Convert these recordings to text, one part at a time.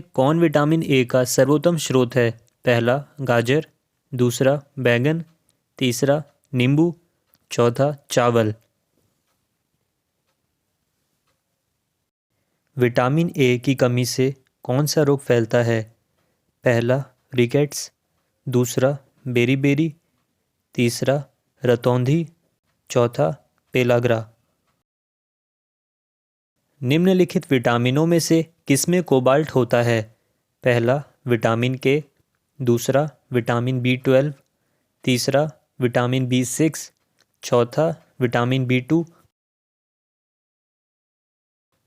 कौन vitamin A का सर्वोत्तम स्रोत है? पहला गाजर, दूसरा बैंगन, तीसरा नींबू, चौथा चावल। विटामिन ए की कमी से कौन सा रोग फैलता है? पहला रिकेट्स, दूसरा बेरीबेरी, तीसरा रतौंधी, चौथा पेलाग्रा। निम्नलिखित विटामिनों में से किसमें कोबाल्ट होता है? पहला विटामिन के, दूसरा विटामिन B12, तीसरा विटामिन B6, चौथा विटामिन B2।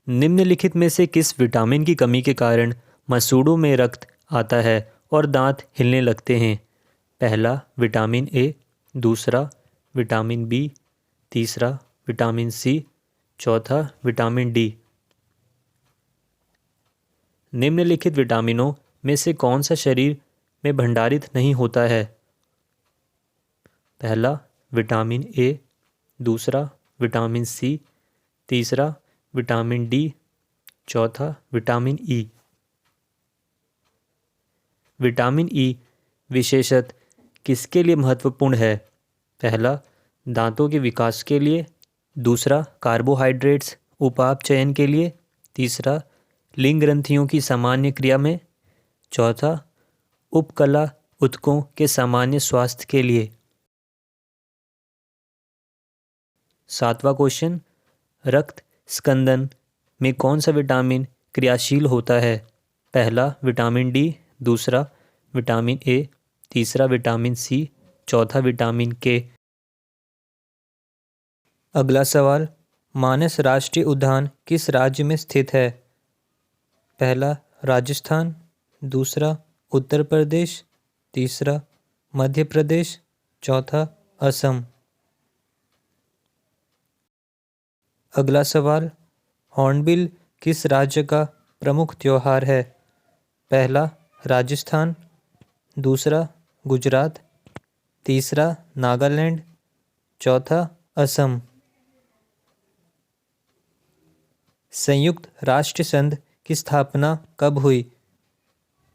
निम्नलिखित में से किस विटामिन की कमी के कारण मसूड़ों में रक्त आता है और दांत हिलने लगते हैं? पहला विटामिन ए, दूसरा विटामिन बी, तीसरा विटामिन सी, चौथा विटामिन डी। निम्नलिखित विटामिनों में से कौन सा शरीर में भंडारित नहीं होता है? पहला विटामिन ए, दूसरा विटामिन सी, तीसरा विटामिन डी, चौथा विटामिन ई। विटामिन ई विशेषत किसके लिए महत्वपूर्ण है? पहला दांतों के विकास के लिए, दूसरा कार्बोहाइड्रेट्स उपाप चयन के लिए, तीसरा लिंग ग्रंथियों की सामान्य क्रिया में, चौथा उपकला ऊतकों के सामान्य स्वास्थ्य के लिए। 7वां क्वेश्चन, रक्त स्कंदन में कौन सा विटामिन क्रियाशील होता है? पहला विटामिन डी, दूसरा विटामिन ए, तीसरा विटामिन सी, चौथा विटामिन के। अगला सवाल, मानस राष्ट्रीय उद्यान किस राज्य में स्थित है? पहला राजस्थान, दूसरा उत्तर प्रदेश, तीसरा मध्य प्रदेश, चौथा असम। अगला सवाल, हॉर्नबिल किस राज्य का प्रमुख त्योहार है? पहला राजस्थान, दूसरा गुजरात, तीसरा नागालैंड, चौथा असम। संयुक्त राष्ट्र संघ की स्थापना कब हुई?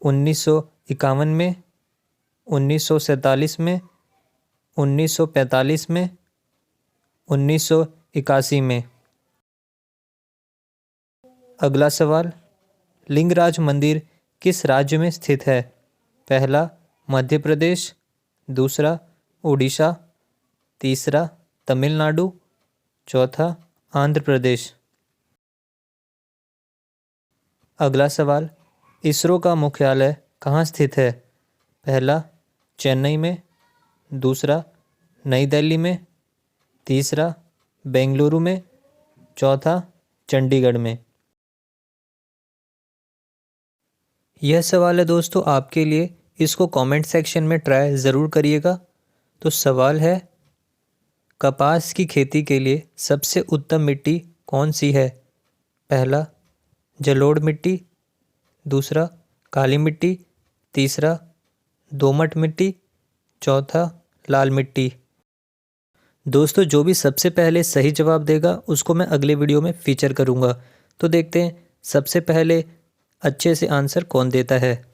1951 में, 1947 में, 1945 में, 1981 में। अगला सवाल, लिंगराज मंदिर किस राज्य में स्थित है? पहला मध्य प्रदेश, दूसरा उड़ीसा, तीसरा तमिलनाडु, चौथा आंध्र प्रदेश। अगला सवाल, इसरो का मुख्यालय कहाँ स्थित है? पहला चेन्नई में, दूसरा नई दिल्ली में, तीसरा बेंगलुरु में, चौथा चंडीगढ़ में। यह सवाल है दोस्तों आपके लिए, इसको कमेंट सेक्शन में ट्राई ज़रूर करिएगा। तो सवाल है, कपास की खेती के लिए सबसे उत्तम मिट्टी कौन सी है? पहला जलोढ़ मिट्टी, दूसरा काली मिट्टी, तीसरा दोमट मिट्टी, चौथा लाल मिट्टी। दोस्तों जो भी सबसे पहले सही जवाब देगा उसको मैं अगले वीडियो में फीचर करूंगा। तो देखते हैं सबसे पहले अच्छे से आंसर कौन देता है।